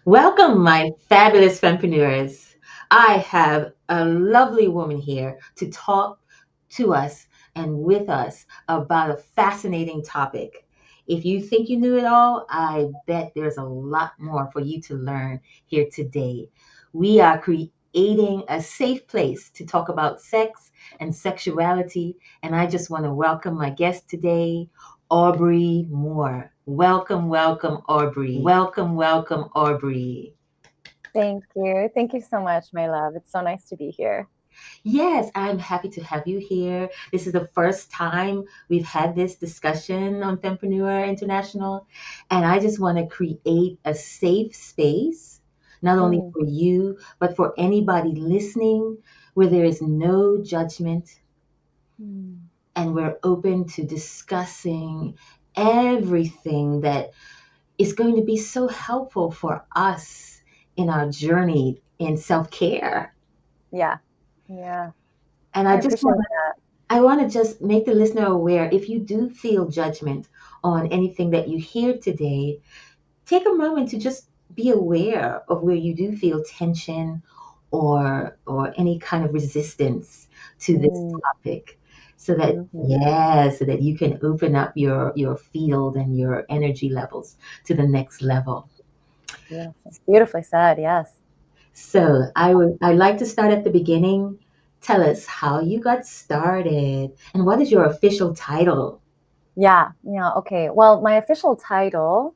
Welcome, my fabulous fempreneurs. I have a lovely woman here to talk to us and with us about a fascinating topic. If you think you knew it all, I bet there's a lot more for you to learn here today. We are creating a safe place to talk about sex and sexuality, and I just want to welcome my guest today, Aubrey Moore. Welcome, welcome, Aubrey. Welcome, welcome, Aubrey. Thank you. Thank you so much, my love. It's so nice to be here. Yes, I'm happy to have you here. This is the first time we've had this discussion on Fempreneur International, and I just want to create a safe space, not only Mm, for you, but for anybody listening, where there is no judgment mm, and we're open to discussing everything that is going to be so helpful for us in our journey in self-care. yeah. Yeah. And I appreciate that. I want to just make the listener aware, if you do feel judgment on anything that you hear today, take a moment to just be aware of where you do feel tension or any kind of resistance to this Mm, topic, so that mhm. yeah, so that you can open up your field and your energy levels to the next level. Beautiful. Beautifully said. Yes. So I'd like to start at the beginning. Tell us how you got started and what is your official title? Yeah. Yeah. Okay. Well, my official title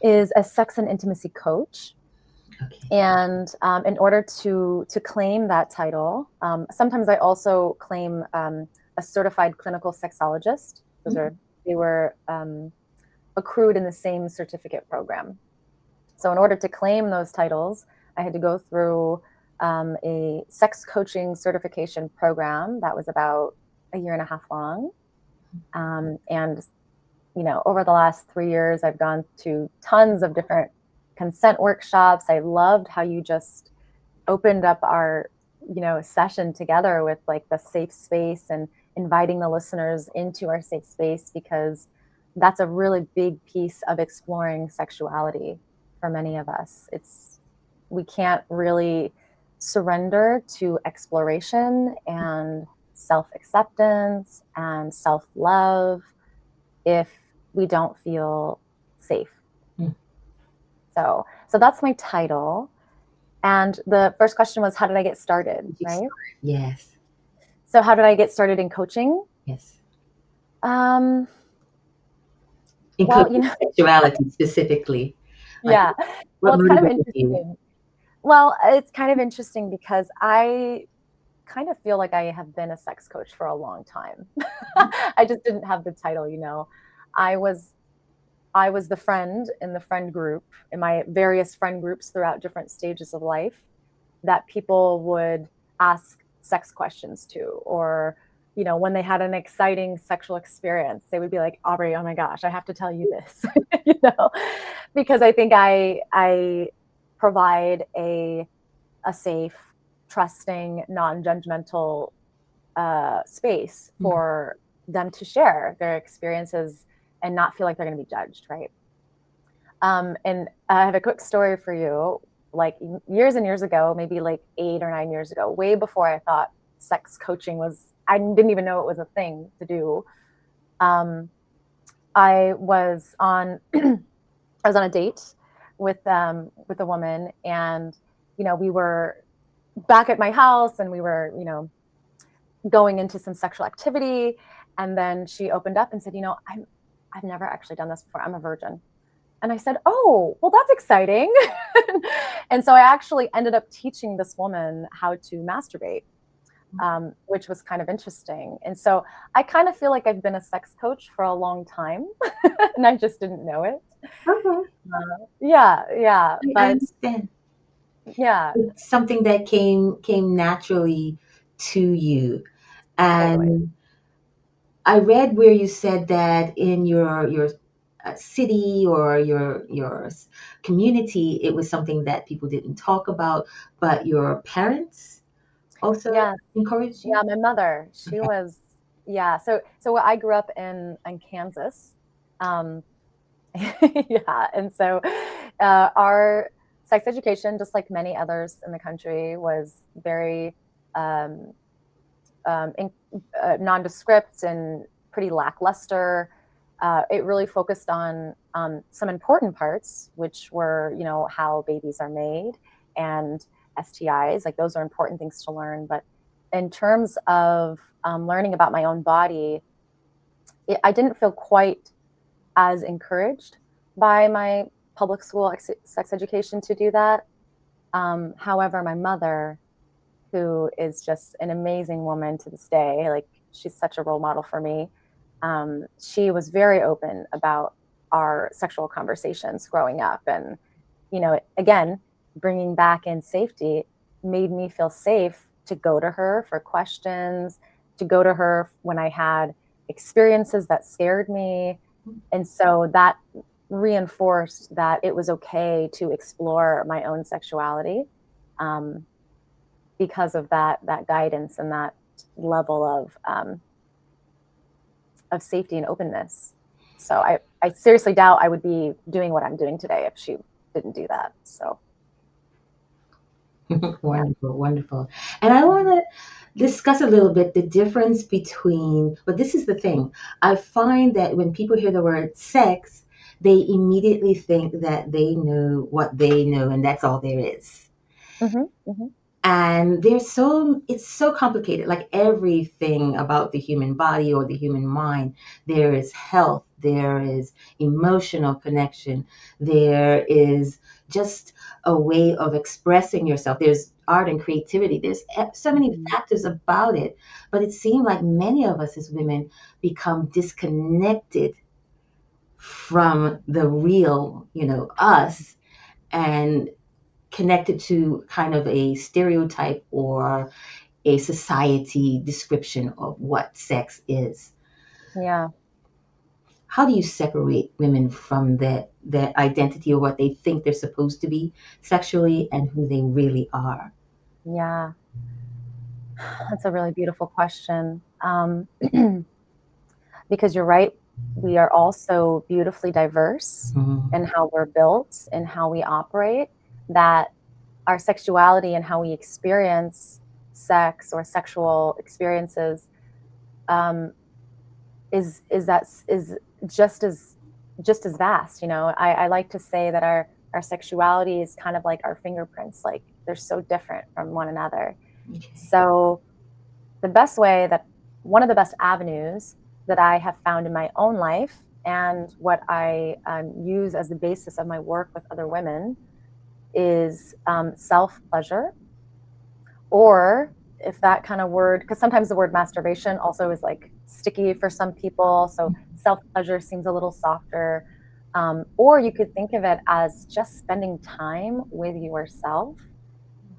is a sex and intimacy coach. Okay. And in order to claim that title, sometimes I also claim a certified clinical sexologist. They were accrued in the same certificate program. So in order to claim those titles, I had to go through a sex coaching certification program that was about a year and a half long. And over the last 3 years, I've gone to tons of different consent workshops. I loved how you just opened up our session together with like the safe space and inviting the listeners into our safe space, because that's a really big piece of exploring sexuality for many of us. It's We can't really surrender to exploration and self-acceptance and self-love if we don't feel safe. Mm. So that's my title. And the first question was, how did I get started, Did you right? start? Yes. So how did I get started in coaching? Yes. Um, In well, coaching sexuality specifically. Like yeah. Well, what it's kind of motivated you? interesting. Well, it's kind of interesting because I kind of feel like I have been a sex coach for a long time. I just didn't have the title. I was I was the friend in the friend group, in my various friend groups throughout different stages of life, that people would ask sex questions to, or when they had an exciting sexual experience, they would be like, Aubrey, oh my gosh, I have to tell you this. you know because I think I provide a safe, trusting, non-judgmental space Mm. for them to share their experiences and not feel like they're going to be judged, right? And I have a quick story for you. Like years and years ago, maybe like 8 or 9 years ago, way before I thought sex coaching I didn't even know it was a thing to do. Um, I was on, I was on a date with a woman, and we were back at my house, and we were going into some sexual activity, and then she opened up and said, I've never actually done this before. I'm a virgin. And I said, oh, well, that's exciting. And so I actually ended up teaching this woman how to masturbate, which was kind of interesting. And so I kind of feel like I've been a sex coach for a long time, and I just didn't know it. Okay. Yeah, yeah. I But understand. yeah, It's something that came naturally to you. totally. And I read where you said that in your city or your community, it was something that people didn't talk about, but your parents also Yeah, encouraged yeah. you. My mother, she Okay. was, yeah. So I grew up in Kansas. Um, yeah, and so Our sex education, just like many others in the country, was very um, nondescript and pretty lackluster. It really focused on some important parts, which were, you know, how babies are made and STIs. Like those are important things to learn. But in terms of learning about my own body, I didn't feel quite as encouraged by my public school sex education to do that. However, my mother, who is just an amazing woman to this day, like she's such a role model for me, she was very open about our sexual conversations growing up. And, you know, again, bringing back in safety made me feel safe to go to her for questions, to go to her when I had experiences that scared me. And so that reinforced that it was okay to explore my own sexuality, um, because of that guidance and that level of safety and openness. So I seriously doubt I would be doing what I'm doing today if she didn't do that. So yeah. Wonderful, wonderful. And I want to discuss a little bit the difference between, but this is the thing. I find that when people hear the word sex, they immediately think that they know what they know and that's all there is. Mm-hmm, mm-hmm. And it's so complicated, like everything about the human body or the human mind. There is health, there is emotional connection, there is just a way of expressing yourself, there's art and creativity, there's so many Mm-hmm. factors about it. But it seemed like many of us as women become disconnected from the real, us, and connected to kind of a stereotype or a society description of what sex is. Yeah. How do you separate women from that identity or what they think they're supposed to be sexually and who they really are? Yeah. That's a really beautiful question. Because you're right, we are also beautifully diverse in Mhm. how we're built and how we operate, that our sexuality and how we experience sex or sexual experiences um, is just as vast. You know, I like to say that our sexuality is kind of like our fingerprints, like they're so different from one another. Okay. So the best way that one of the best avenues that I have found in my own life and what I use as the basis of my work with other women is self pleasure, or if that kind of word, because sometimes the word masturbation also is like sticky for some people. So self pleasure seems a little softer. Or you could think of it as just spending time with yourself,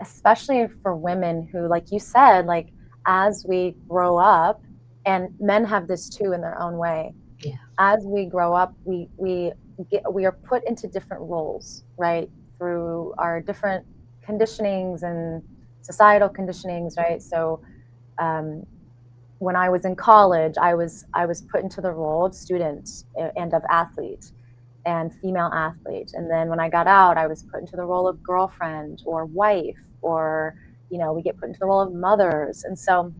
especially for women who, like you said, like as we grow up, and men have this too in their own way. Yeah. As we grow up, we are put into different roles, right? Through our different conditionings and societal conditionings, right? So um, when I was in college, I was put into the role of student and of athlete and female athlete. And then when I got out, I was put into the role of girlfriend or wife, or, you know, we get put into the role of mothers. And so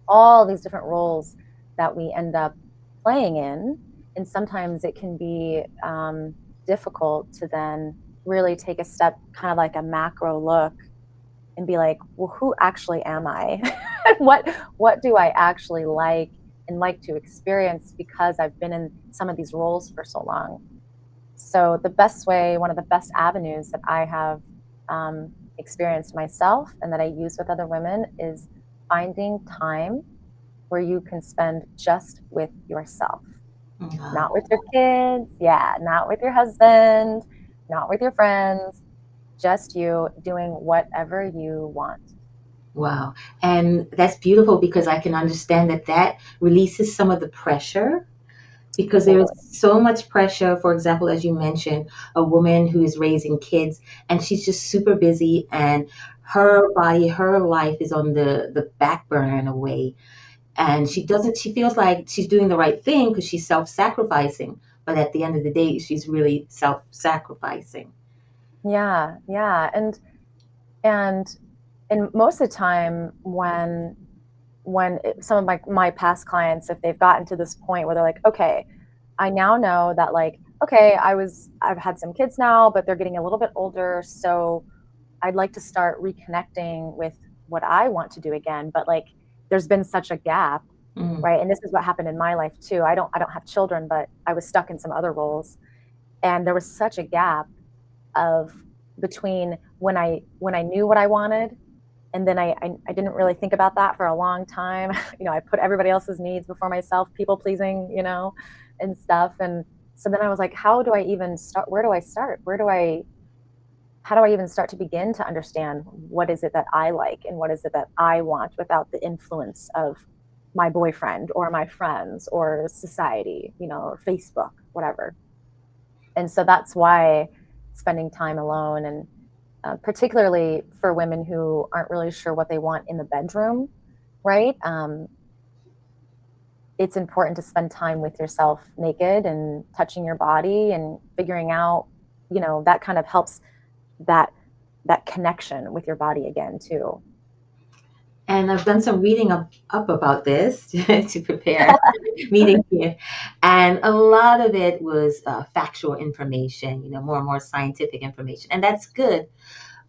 all these different roles that we end up playing in. And sometimes it can be difficult to then really take a step, kind of like a macro look, and be like, well, who actually am I? what do I actually like and like to experience, because I've been in some of these roles for so long. So the best way, one of the best avenues that I have experienced myself and that I use with other women, is finding time where you can spend just with yourself, not with Wow. your kids, yeah, not with your husband, not with your friends, just you doing whatever you want. Wow. And that's beautiful because I can understand that releases some of the pressure, because there is Totally. so much pressure. For example, as you mentioned, a woman who is raising kids and she's just super busy, and her body, her life is on the back burner in a way. And she feels like she's doing the right thing because she's self-sacrificing. But at the end of the day, she's really self-sacrificing. Yeah, yeah. And most of the time some of my past clients, if they've gotten to this point where they're like, okay, I now know that, like, okay, I've had some kids now, but they're getting a little bit older, so I'd like to start reconnecting with what I want to do again. But like, there's been such a gap, Mm, right? And this is what happened in my life too. I don't have children, but I was stuck in some other roles, and there was such a gap of between when I knew what I wanted, and then I didn't really think about that for a long time. I put everybody else's needs before myself, people pleasing, and stuff. And so then I was like, how do I even start? Where do I start? How do I even start to begin to understand what is it that I like and what is it that I want without the influence of my boyfriend or my friends or society, or Facebook, whatever. And so that's why spending time alone, and particularly for women who aren't really sure what they want in the bedroom, right? It's important to spend time with yourself naked and touching your body and figuring out, that kind of helps that that connection with your body again too. and I've done some reading up about this to prepare meeting here, and a lot of it was factual information, more and more scientific information, and that's good.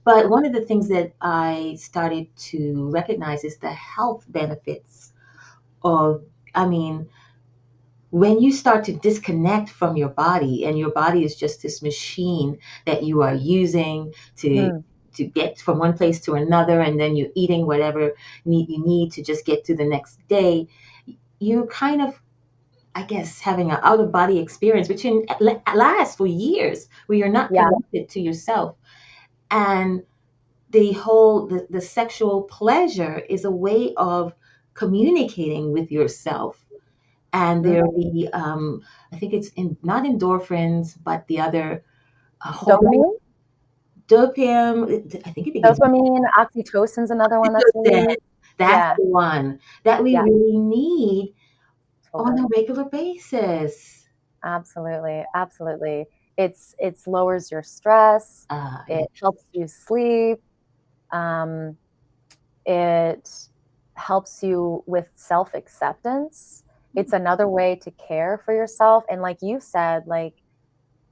But one of the things that I started to recognize is the health benefits of, I mean, when you start to disconnect from your body, and your body is just this machine that you are using Mm, to get from one place to another, and then you're eating whatever you need to just get to the next day, you kind of, I guess, having an out of body experience, which can last for years, where you're not yeah. connected to yourself. And the sexual pleasure is a way of communicating with yourself. And Mm. there are I think it's not endorphins, but the other hormone, Dopamine, dopamine. I think it begins with dopamine, oxytocin's another one that's oxytocin. released. That's Yeah, the one that we yeah, really need on a totally. regular basis. Absolutely, absolutely. It's lowers your stress. Yeah. It helps you sleep. Um, it helps you with self acceptance. It's another way to care for yourself. And like you said, like,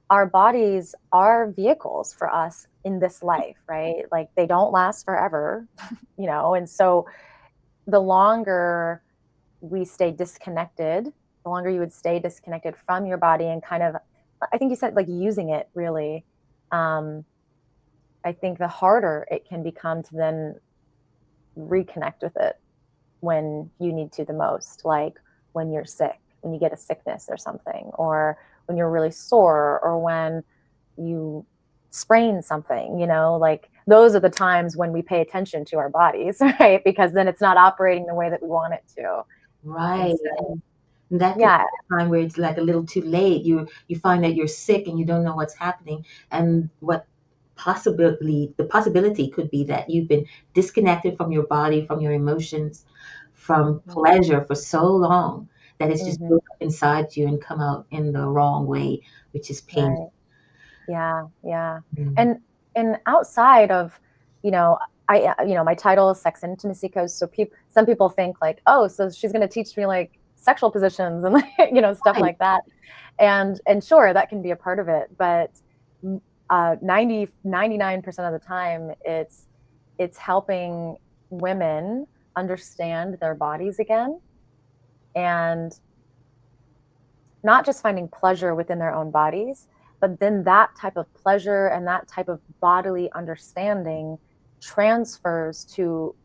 our bodies are vehicles for us in this life, right? Like, they don't last forever, and so the longer we stay disconnected, the longer you would stay disconnected from your body and kind of, I think you said, like, using it really. Um, I think the harder it can become to then reconnect with it when you need to the most, like when you're sick, when you get a sickness or something, or when you're really sore, or when you sprain something, like those are the times when we pay attention to our bodies, right? Because then it's not operating the way that we want it to. And Right. so, And that could yeah, be a time where it's like a little too late. You find that you're sick and you don't know what's happening. And what possibly the possibility could be that you've been disconnected from your body, from your emotions, from mm-hmm, pleasure for so long that it's just mm-hmm, built up inside you and come out in the wrong way, which is painful. right. Yeah, yeah. Mm. And outside of, you know, my title is sex and intimacy coach. So some people think like, oh, so she's going to teach me like sexual positions and like, stuff Right. like that. And sure, that can be a part of it, but 99% of the time, it's helping women understand their bodies again, and not just finding pleasure within their own bodies, but then that type of pleasure and that type of bodily understanding transfers to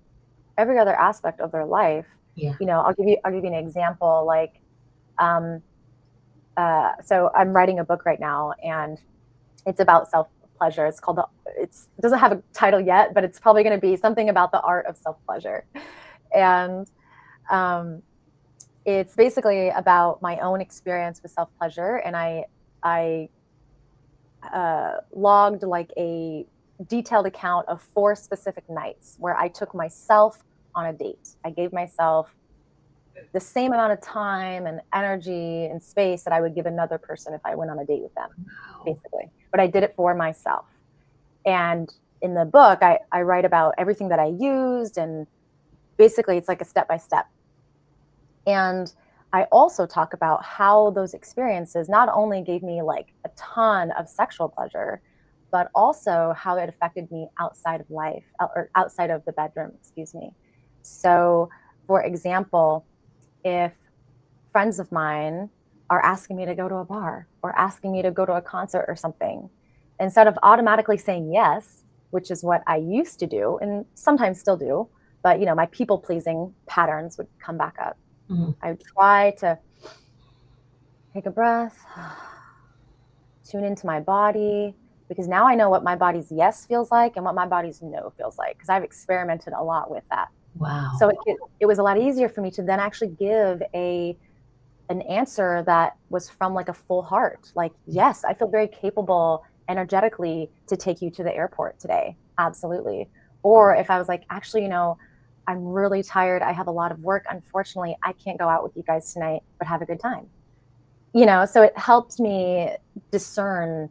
every other aspect of their life. Yeah. I'll give you an example. Like, um, so I'm writing a book right now, and it's about self pleasure. It's called it doesn't have a title yet, but it's probably going to be something about the art of self pleasure, and um, it's basically about my own experience with self pleasure, and I logged like a detailed account of 4 specific nights where I took myself on a date. I gave myself the same amount of time and energy and space that I would give another person if I went on a date with them, Wow. basically. But I did it for myself. And in the book, I write about everything that I used, and basically it's like a step by step. And I also talk about how those experiences not only gave me like a ton of sexual pleasure, but also how it affected me outside of life, or outside of the bedroom, excuse me. So, for example, if friends of mine are asking me to go to a bar or asking me to go to a concert or something, instead of automatically saying yes, which is what I used to do and sometimes still do, but my people pleasing patterns would come back up. Mm-hmm. I would try to take a breath, tune into my body, because now I know what my body's yes feels like and what my body's no feels like, because I've experimented a lot with that. Wow. So it was a lot easier for me to then actually give an answer that was from like a full heart. Like, yes, I feel very capable energetically to take you to the airport today. Absolutely. Or if I was like, actually, I'm really tired. I have a lot of work. Unfortunately, I can't go out with you guys tonight, but have a good time. So it helped me discern,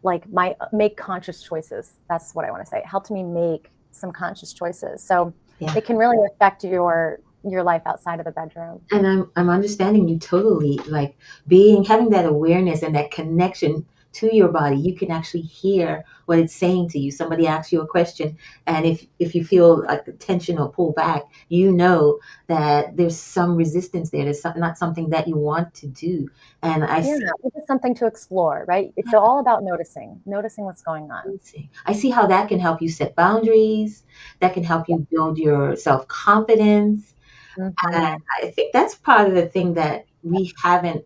like, make conscious choices. That's what I want to say. It helped me make some conscious choices. So Yeah. it can really affect your life outside of the bedroom. And I'm understanding you totally, like having that awareness and that connection to your body. You can actually hear what it's saying to you. Somebody asks you a question, and if you feel like the tension or pull back, you know that there's some resistance there. There's not something that you want to do. And Yeah, it's something to explore, right? It's all about noticing what's going on. I see how that can help you set boundaries. That can help you build your self confidence. And Mm-hmm. I think that's part of the thing that we haven't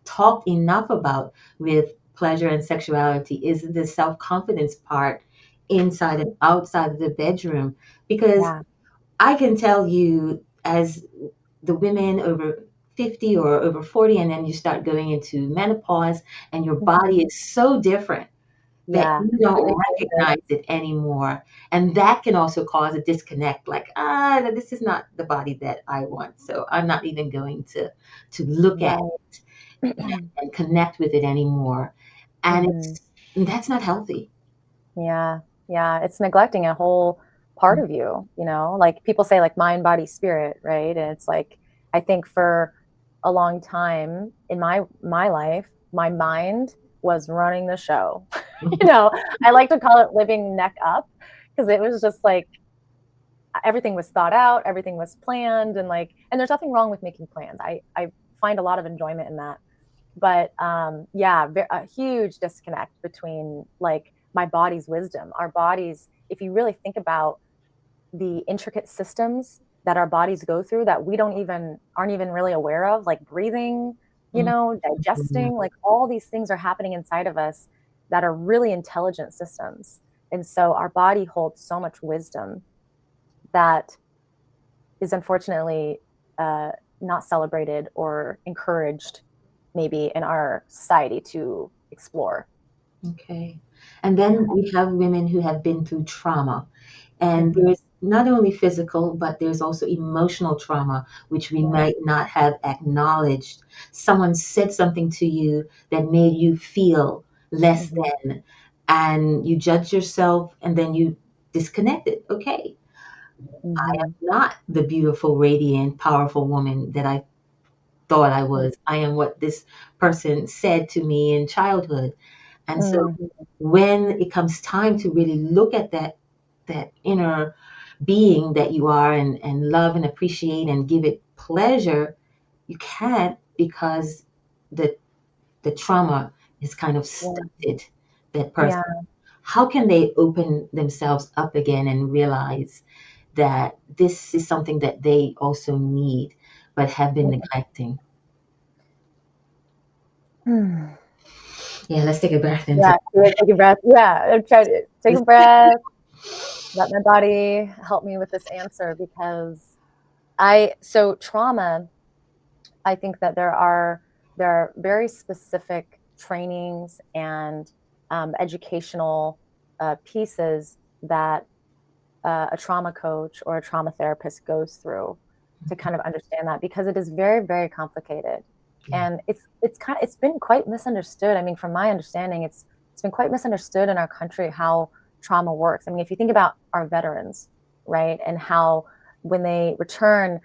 talked enough about with pleasure and sexuality is the self-confidence part inside and outside of the bedroom. Because Yeah. I can tell you, as the women over 50 or over 40, and then you start going into menopause, and your body Mm-hmm. is so different that Yeah, you completely don't different. recognize it anymore. And that can also cause a disconnect, like, this is not the body that I want. So I'm not even going to look at Right. and connect with it anymore. And Mm-hmm. that's not healthy. Yeah, yeah, it's neglecting a whole part of you, like people say like mind, body, spirit, right? And it's like, I think for a long time in my life, my mind was running the show. I like to call it living neck up, because it was just like everything was thought out, everything was planned, and there's nothing wrong with making plans. I find a lot of enjoyment in that. But yeah, a huge disconnect between like my body's wisdom, our bodies. If you really think about the intricate systems that our bodies go through that we aren't even really aware of, like breathing, digesting, like all these things are happening inside of us that are really intelligent systems. And so our body holds so much wisdom that is unfortunately uh, not celebrated or encouraged, maybe in our society, to explore. Okay. And then we have women who have been through trauma. And Mm-hmm. there's not only physical, but there's also emotional trauma, which we Yeah. might not have acknowledged. Someone said something to you that made you feel less Mm-hmm. than, and you judge yourself, and then you disconnected. Okay, I am Mm-hmm. not the beautiful, radiant, powerful woman that I thought I was. I am what this person said to me in childhood. And so Mm-hmm. when it comes time to really look at that inner being that you are, and love and appreciate and give it pleasure, you can't, because the the trauma is kind of stunted that Yeah. person. How can they open themselves up again and realize that this is something that they also need but have been neglecting? Yeah. Yeah, let's take a breath into Yeah, take a breath. Yeah, I'm trying to take a this. breath, let my body help me with this answer, because so trauma, I think that there are very specific trainings and educational pieces that a trauma coach or a trauma therapist goes through to kind of understand that, because it is very, very complicated. Yeah. And it's been quite misunderstood. I mean, from my understanding, it's been quite misunderstood in our country how trauma works. I mean, if you think about our veterans, right, and how when they return,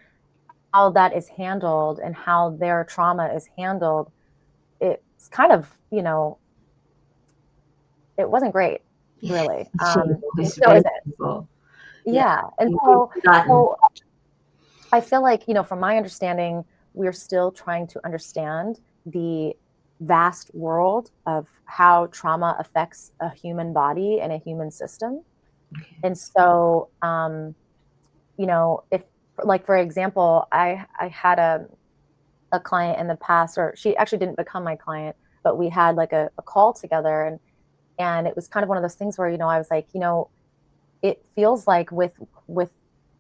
how that is handled and how their trauma is handled, it's kind of, it wasn't great, Yes, really. it's shameful. It It's still very isn't. shameful. Yeah, Yeah. And we've so, forgotten. so I feel like, from my understanding, we're still trying to understand the vast world of how trauma affects a human body and a human system. Okay. And so, if, like, for example, I had a client in the past, or she actually didn't become my client, but we had like a call together, and it was kind of one of those things where, I was like, it feels like with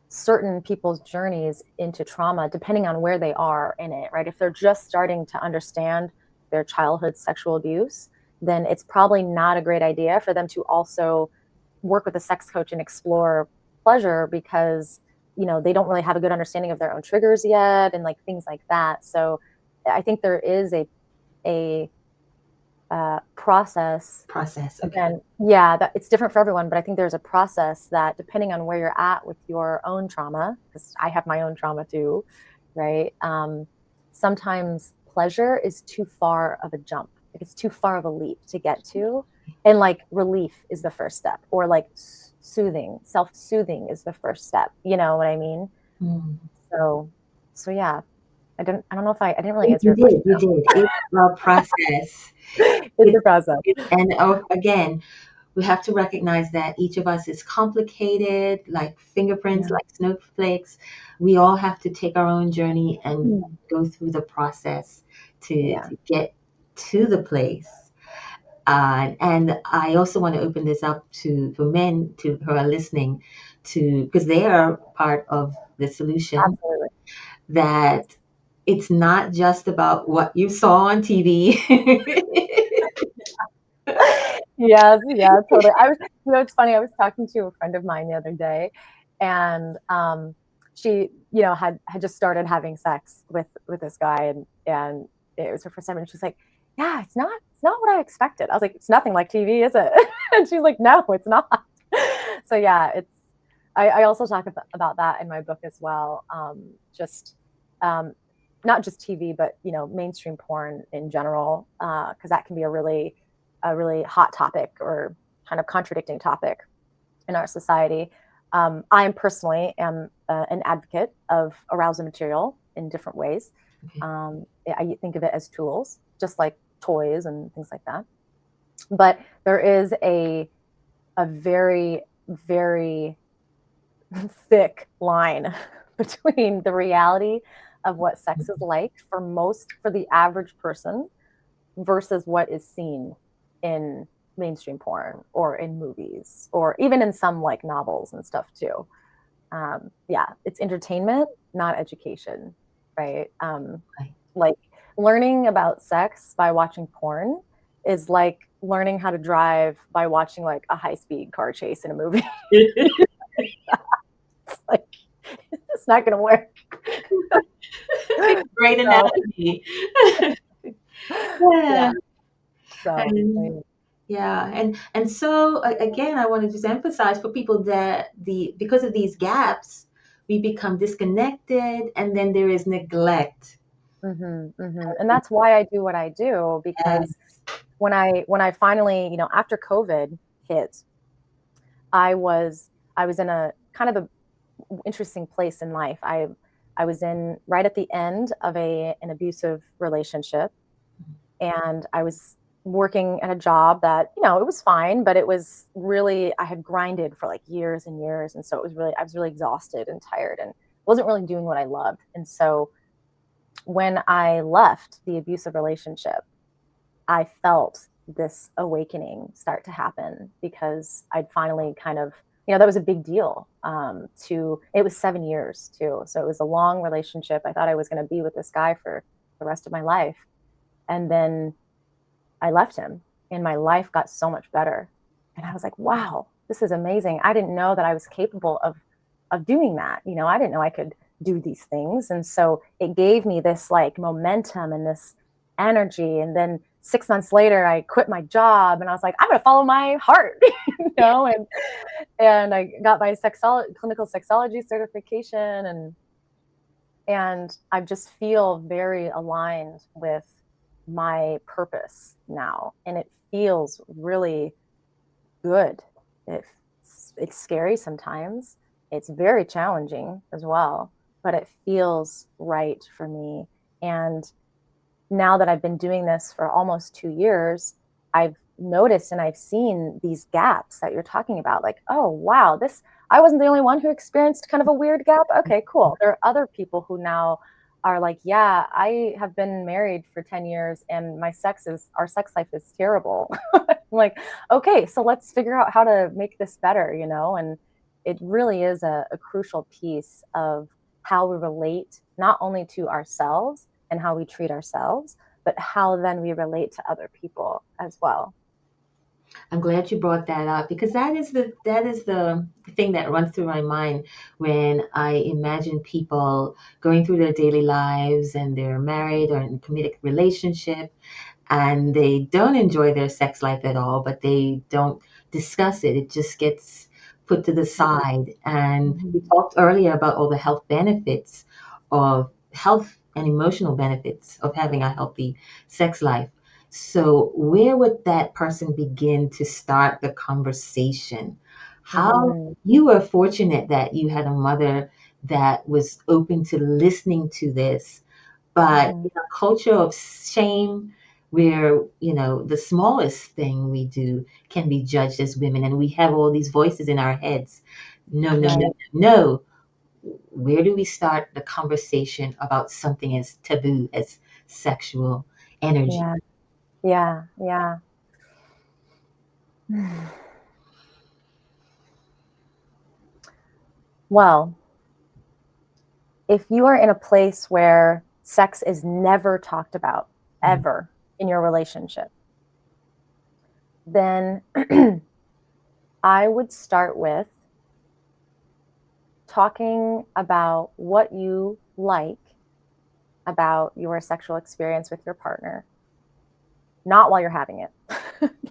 certain people's journeys into trauma, depending on where they are in it, right? If they're just starting to understand their childhood sexual abuse, then it's probably not a great idea for them to also work with a sex coach and explore pleasure, because they don't really have a good understanding of their own triggers yet, and like things like that. So I think there is a process. Process. Okay. Again, yeah, that it's different for everyone, but I think there's a process that, depending on where you're at with your own trauma, because I have my own trauma too, right? Sometimes pleasure is too far of a jump. Like, it's too far of a leap to get to. And like relief is the first step, or like soothing, self-soothing is the first step. You know what I mean? Mm. So yeah, I don't know if I didn't really You answer your question. did. You did. It's a process. It's It, a process. and again, we have to recognize that each of us is complicated, like fingerprints, Yeah. like snowflakes. We all have to take our own journey and Mm. go through the process Yeah. to get to the place. And I also want to open this up to for men to who are listening to, because they are part of the solution, Absolutely. that it's not just about what you saw on TV. Yes, yeah, totally. It's funny. I was talking to a friend of mine the other day, and she, had just started having sex with this guy, and it was her first time, and she's like, "Yeah, it's not what I expected." I was like, "It's nothing like TV, is it?" And she's like, "No, it's not." So yeah, I also talk about that in my book as well. Just um, not just TV, but mainstream porn in general, because that can be a really hot topic, or kind of contradicting topic in our society. I personally am an advocate of arousal material in different ways. Okay. I think of it as tools, just like toys and things like that. But there is a very, very thick line between the reality of what sex is like for the average person, versus what is seen in mainstream porn, or in movies, or even in some like novels and stuff too. Yeah, it's entertainment, not education, right? Right. Like, learning about sex by watching porn is like learning how to drive by watching like a high-speed car chase in a movie. It's like, it's not going to work. Great So, analogy. yeah. Yeah. So, And yeah, and so again, I want to just emphasize for people that because of these gaps, we become disconnected, and then there is neglect. and that's why I do what I do, And because when I finally, after COVID hit, I was in a kind of a interesting place in life. I was in right at the end of an abusive relationship, and I was working at a job that, it was fine, but it was really, I had grinded for like years and years, and so I was really exhausted and tired, and wasn't really doing what I loved. And so when I left the abusive relationship, I felt this awakening start to happen, because I'd finally kind of, that was a big deal. It was 7 years too. So it was a long relationship. I thought I was going to be with this guy for the rest of my life. And then I left him, and my life got so much better. And I was like, wow, this is amazing. I didn't know that I was capable of doing that. I didn't know I could do these things. And so it gave me this like momentum and this energy. And then 6 months later, I quit my job and I was like, I'm going to follow my heart, and I got my clinical sexology certification, and I just feel very aligned with my purpose now, and it feels really good. It's scary sometimes. It's very challenging as well, but it feels right for me. And now that I've been doing this for almost 2 years, I've noticed and I've seen these gaps that you're talking about. Like, oh, wow, I wasn't the only one who experienced kind of a weird gap. Okay, cool. There are other people who now are like, yeah, I have been married for 10 years and our sex life is terrible. I'm like, okay, so let's figure out how to make this better, and it really is a crucial piece of how we relate not only to ourselves and how we treat ourselves, but how then we relate to other people as well. I'm glad you brought that up because that is the thing that runs through my mind when I imagine people going through their daily lives and they're married or in a committed relationship and they don't enjoy their sex life at all, but they don't discuss it. It just gets put to the side. And we Mm-hmm. talked earlier about all the health benefits of health and emotional benefits of having a healthy sex life. So, where would that person begin to start the conversation? How Mm-hmm. you were fortunate that you had a mother that was open to listening to this, but Mm-hmm. in a culture of shame where, the smallest thing we do can be judged as women, and we have all these voices in our heads. No, no, no, Right. no. Where do we start the conversation about something as taboo as sexual energy? Yeah. Yeah. Yeah. Well, if you are in a place where sex is never talked about Mm, ever in your relationship, then I would start with talking about what you like about your sexual experience with your partner, not while you're having it.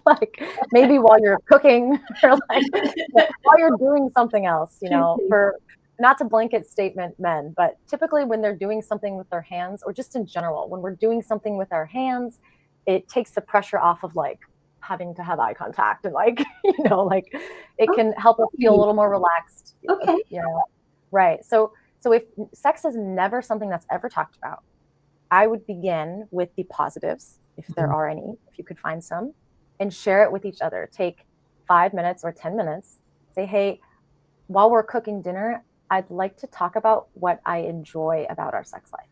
Like maybe while you're cooking or like while you're doing something else, for not to blanket statement men, but typically when they're doing something with their hands or just in general, when we're doing something with our hands, it takes the pressure off of like having to have eye contact and like, like it can help us feel a Okay. little more relaxed, Okay. right. So if sex is never something that's ever talked about, I would begin with the positives, if there Mhm. are any, if you could find some, and share it with each other. Take 5 minutes or 10 minutes. Say, hey, while we're cooking dinner, I'd like to talk about what I enjoy about our sex life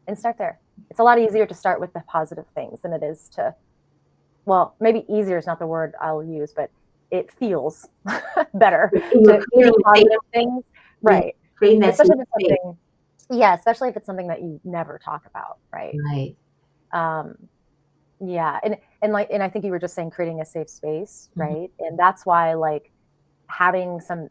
and start there. It's a lot easier to start with the positive things than it is to, well, maybe easier is not the word I'll use, but it feels better You're to hear creating a safe, positive things. yeah, Right. creating that safe Especially if it's space. something, yeah, especially if it's something that you never talk about. Right. Right. Um, Yeah, and I think you were just saying creating a safe space, Mhm. right? And that's why like having some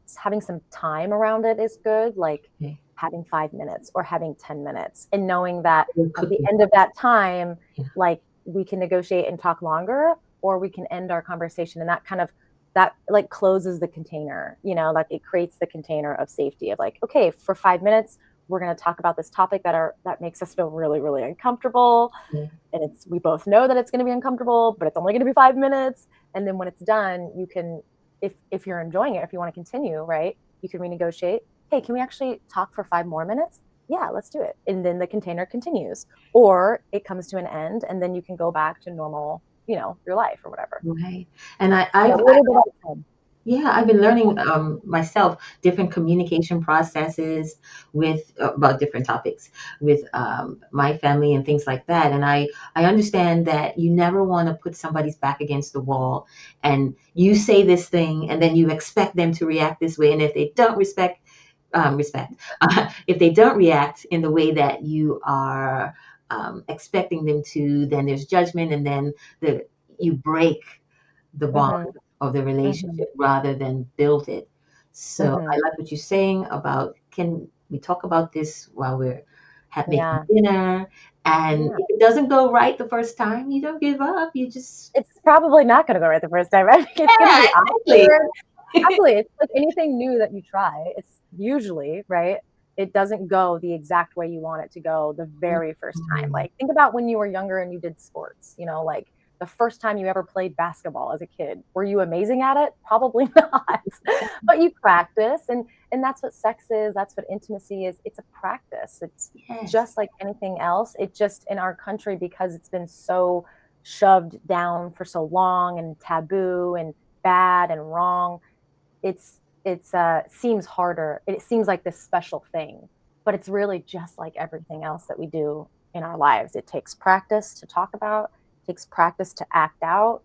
time around it is good, like Okay. having 5 minutes or having 10 minutes, and knowing that We're at the cooking. end of that time, Yeah. like we can negotiate and talk longer, or we can end our conversation, and that like closes the container, like it creates the container of safety of like, okay, for 5 minutes, we're going to talk about this topic that makes us feel really, really uncomfortable, Yeah. and we both know that it's going to be uncomfortable, but it's only going to be 5 minutes. And then when it's done, you can, if you're enjoying it, if you want to continue, right, you can renegotiate. Hey, can we actually talk for 5 more minutes? Yeah, let's do it. And then the container continues, or it comes to an end, and then you can go back to normal, your life or whatever. Right. And A little bit at a time. yeah, I've been learning myself different communication processes with about different topics with my family and things like that. And I understand that you never want to put somebody's back against the wall, and you say this thing, and then you expect them to react this way. And if they don't respect, if they don't react in the way that you are expecting them to, then there's judgment, and then you break the bond Mm-hmm. of the Mm-hmm. relationship rather than build it. So I Mm-hmm. like what you're saying about can we talk about this while we're making Yeah. dinner. And Yeah. if it doesn't go right the first time, you don't give up. You just, It's probably not going to go right the first time, right? It's going to yeah, be exactly. awkward. Absolutely. It's like anything new that you try, it's usually, right? It doesn't go the exact way you want it to go the very first time. Mhm. Like, think about when you were younger and you did sports, like the first time you ever played basketball as a kid. Were you amazing at it? Probably not. But you practice, and that's what sex is, that's what intimacy is. It's a practice. It's Yes. just like anything else. It just, in our country, because it's been so shoved down for so long and taboo and bad and wrong, it's seems harder. It seems like this special thing, but it's really just like everything else that we do in our lives. It takes practice to talk about, it takes practice to act out,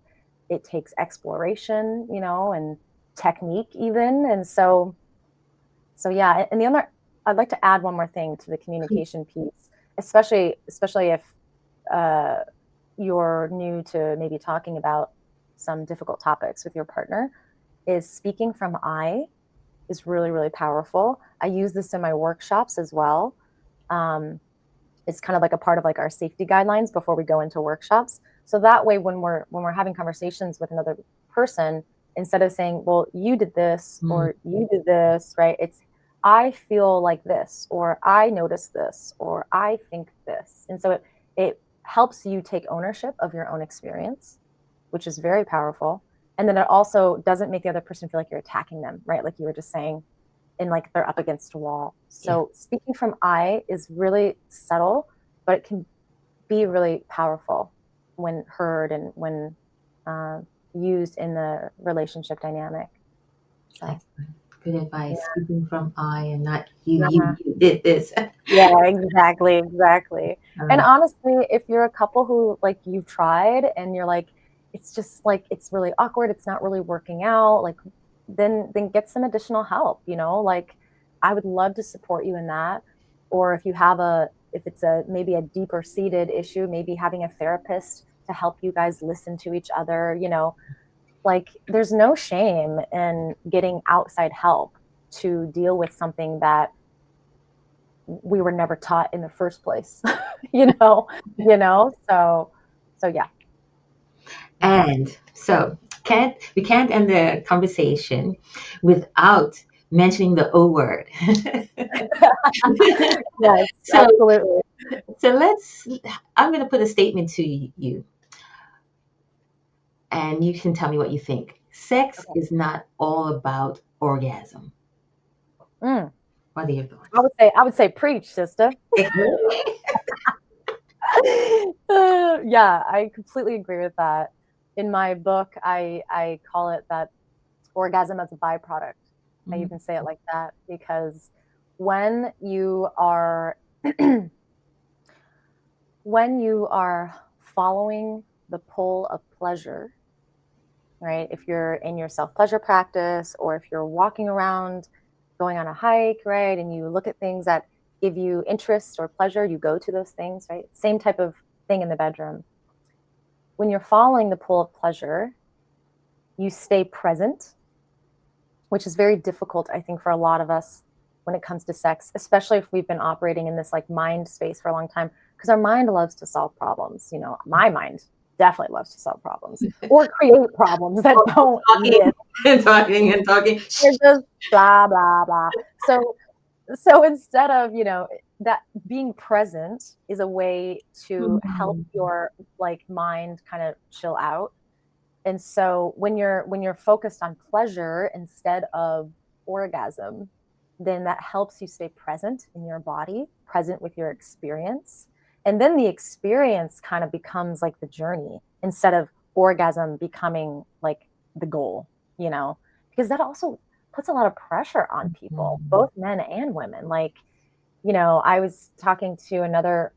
it takes exploration, and technique even. And so yeah, and the other, I'd like to add one more thing to the communication piece, especially if uh, you're new to maybe talking about some difficult topics with your partner, is speaking from I is really, really powerful. I use this in my workshops as well. Um, it's kind of like a part of like our safety guidelines before we go into workshops. So that way, when we're having conversations with another person, instead of saying, "Well, you did this" Mm. or "You did this," right? It's, "I feel like this," or "I notice this," or "I think this," and so it helps you take ownership of your own experience, which is very powerful. And then it also doesn't make the other person feel like you're attacking them, right? Like you were just saying, and like they're up against a wall. Yeah. So speaking from I is really subtle, but it can be really powerful when heard and when uh, used in the relationship dynamic. So Excellent. Good advice. yeah, Speaking from I and not you, yeah, you did this. yeah, exactly, exactly. And Uh, honestly, if you're a couple who like you've tried and you're like, it's just like it's really awkward, it's not really working out, like then get some additional help, like I would love to support you in that. Or if it's a maybe a deeper seated issue, maybe having a therapist to help you guys listen to each other, like there's no shame in getting outside help to deal with something that we were never taught in the first place. you know so yeah. Yeah. and so we can't end the conversation without mentioning the O word. Yes, so absolutely. so I'm going to put a statement to you, and you can tell me what you think. Sex Okay. is not all about orgasm. Mm. What are your I would say preach, sister. thoughts? Yeah, I completely agree with that. In my book, I call it that orgasm as a byproduct. I Mhm. even say it like that because when you are when you are following the pull of pleasure, right? If you're in your self pleasure practice, or if you're walking around, going on a hike, right? And you look at things that give you interest or pleasure, you go to those things, right? Same type of thing in the bedroom. When you're following the pull of pleasure, you stay present, which is very difficult, I think, for a lot of us when it comes to sex, especially if we've been operating in this like mind space for a long time, because our mind loves to solve problems. My mind definitely loves to solve problems or create problems that don't Talking exist. and talking and talking. They're just blah blah blah. So instead of, that being present is a way to help Mhm. your like mind kind of chill out. And so when you're focused on pleasure instead of orgasm, then that helps you stay present in your body, present with your experience. And then the experience kind of becomes like the journey instead of orgasm becoming like the goal, because that also puts a lot of pressure on people, Mhm. both men and women. Like, I was talking to another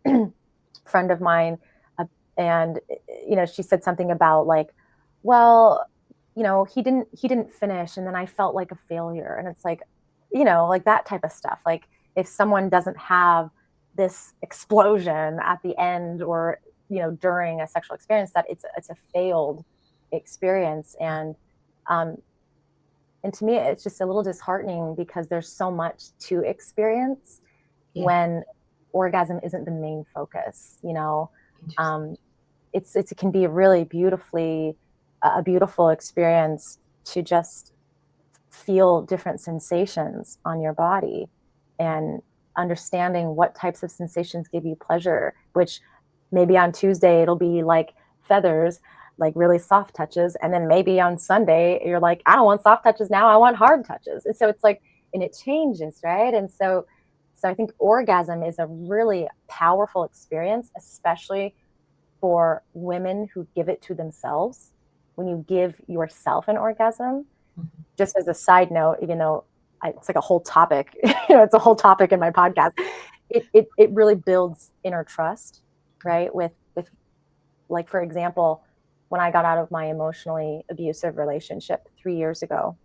friend of mine, uh, and she said something about like, well, he didn't finish, and then I felt like a failure, and it's like, like that type of stuff. Like if someone doesn't have this explosion at the end, or during a sexual experience, that it's a failed experience. Um and to me, it's just a little disheartening because there's so much to experience Yeah. when orgasm isn't the main focus, Interesting. it can be a beautiful experience to just feel different sensations on your body and understanding what types of sensations give you pleasure, which maybe on Tuesday it'll be like feathers, like really soft touches. And then maybe on Sunday you're like, I don't want soft touches now, I want hard touches. And so it's like, and it changes, right? And so I think orgasm is a really powerful experience, especially for women who give it to themselves. When you give yourself an orgasm, Mhm. just as a side note, even though it's like a whole topic, it's a whole topic in my podcast. It really builds inner trust, right? With like, for example, when I got out of my emotionally abusive relationship 3 years ago,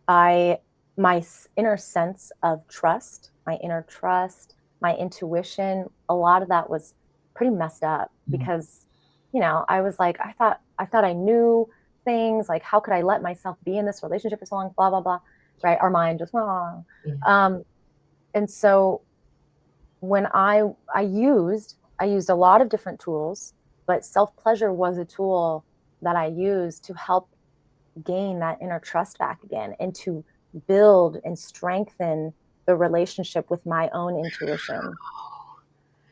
I my inner sense of trust, my intuition, a lot of that was pretty messed up Mhm. because, I was like, I thought I knew things, like how could I let myself be in this relationship for so long, blah blah blah, right? Our mind just Yeah. um, and so when I used a lot of different tools, but self pleasure was a tool that I used to help gain that inner trust back again and to build and strengthen the relationship with my own intuition.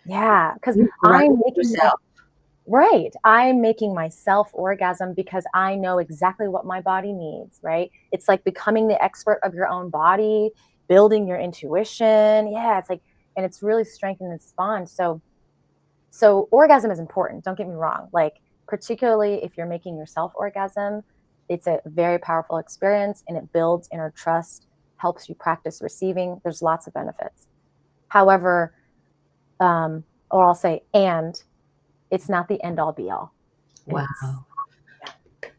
Yeah, because You I'm grounded making my yourself. right. I'm making myself orgasm because I know exactly what my body needs, right? It's like becoming the expert of your own body, building your intuition. Yeah, it's like, and it's really strengthened this bond. So orgasm is important. Don't get me wrong. Like, particularly if you're making yourself orgasm, it's a very powerful experience and it builds inner trust, helps you practice receiving. There's lots of benefits. However, or I'll say, and it's not the end all be all. It's, Wow.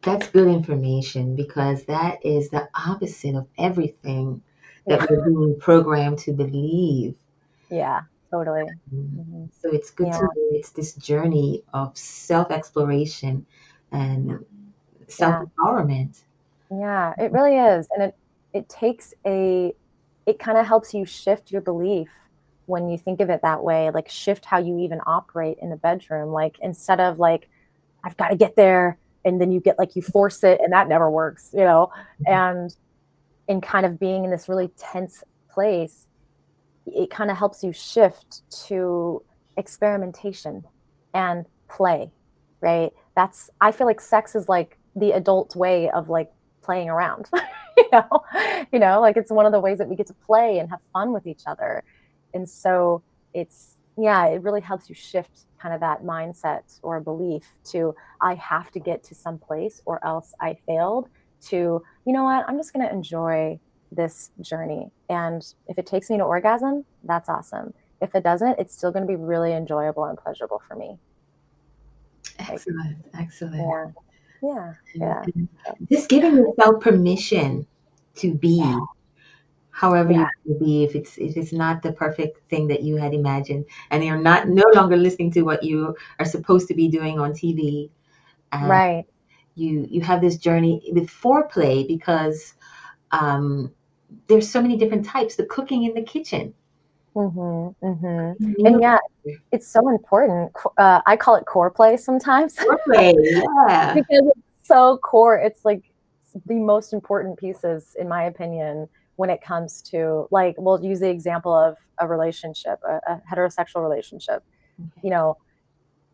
That's good information because that is the opposite of everything that yeah, we're being programmed to believe. yeah, totally. Mm. Hmm. So it's good Yeah, to know it's this journey of self exploration and self yeah, empowerment. yeah, it really is. And it takes it kind of helps you shift your belief when you think of it that way, like shift how you even operate in the bedroom. Like, instead of like, I've got to get there, and then you get like, you force it, and that never works. And in kind of being in this really tense place, it kind of helps you shift to experimentation and play, right? I feel like sex is like the adult way of like playing around. you know like, it's one of the ways that we get to play and have fun with each other. And so it really helps you shift kind of that mindset or belief to, I have to get to some place or else I failed, to, you know what, I'm just going to enjoy this journey. And if it takes me to orgasm, that's awesome. If it doesn't, it's still going to be really enjoyable and pleasurable for me. Like, Excellent, excellent. yeah, yeah, And yeah, just giving yourself permission to be however you yeah. want to be, if it's not the perfect thing that you had imagined, and you're not no longer listening to what you are supposed to be doing on TV, and Right. you have this journey with foreplay because um, there's so many different types. The cooking in the kitchen, Mm-hmm, mm-hmm. meal And yeah, it's so important. I call it core play sometimes foreplay, yeah. because it's so core. It's like the most important pieces, in my opinion, when it comes to, like, we'll use the example of a relationship, a heterosexual relationship. You know,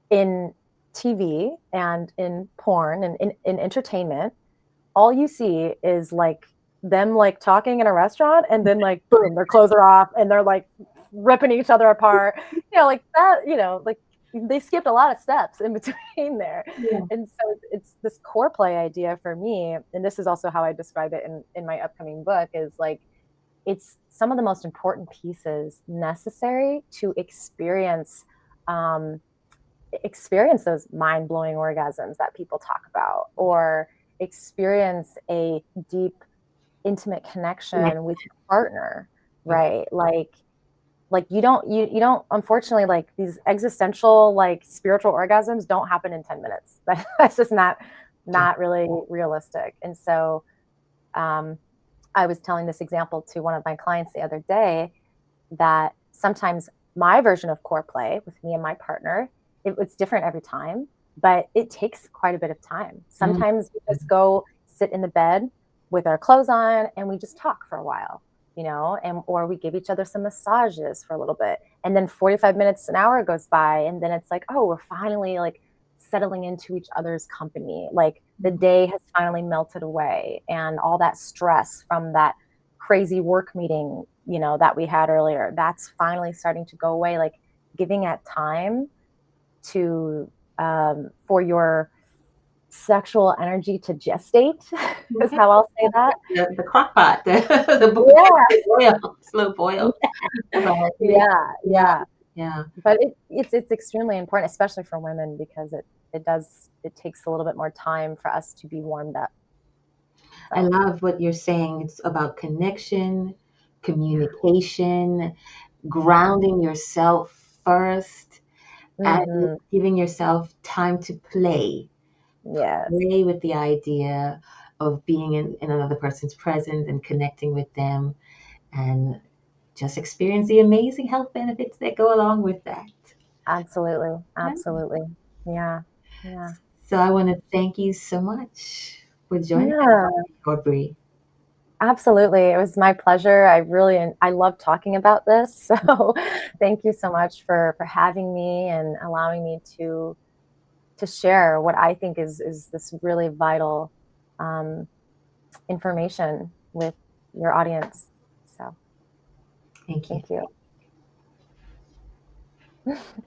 in TV and in porn and in entertainment, all you see is like them like talking in a restaurant, and then like boom, their clothes are off and they're like ripping each other apart. Like that, like they skipped a lot of steps in between there. Yeah. And so it's this core play idea for me, and this is also how I describe it in my upcoming book, is like, it's some of the most important pieces necessary to um, experience those mind-blowing orgasms that people talk about, or experience a deep intimate Connect. connection with your partner, right? Like you don't, unfortunately, like, these existential, like, spiritual orgasms don't happen in 10 minutes. That's just Yeah. not really realistic. And so um I was telling this example to one of my clients the other day, that sometimes my version of core play with me and my partner, it's different every time, but it takes quite a bit of time. Mm. Sometimes we just go sit in the bed with our clothes on and we just talk for a while, and or we give each other some massages for a little bit. And then 45 minutes, an hour goes by, and then it's like, oh, we're finally like settling into each other's company. Like the day has finally melted away, and all that stress from that crazy work meeting, that we had earlier, that's finally starting to go away. Like giving it time to for your sexual energy to gestate is Okay. how I'll say that. The crock pot, Yeah, slow boil. But yeah, yeah, yeah. yeah. But it's extremely important, especially for women, because it takes a little bit more time for us to be warmed up. I So love what you're saying. It's about connection, communication, grounding yourself first, and hmm giving yourself time to yes, play with the idea of being in another person's presence and connecting with them and just experience the amazing health benefits that go along with that. absolutely, Yeah. absolutely. Yeah, yeah, So I want to thank you so much for joining us, yeah. Aubrey. Absolutely. It was my pleasure. I love talking about this. So thank you so much for having me and allowing me to share what I think is this really vital um, information with your audience. So Thank you. thank you.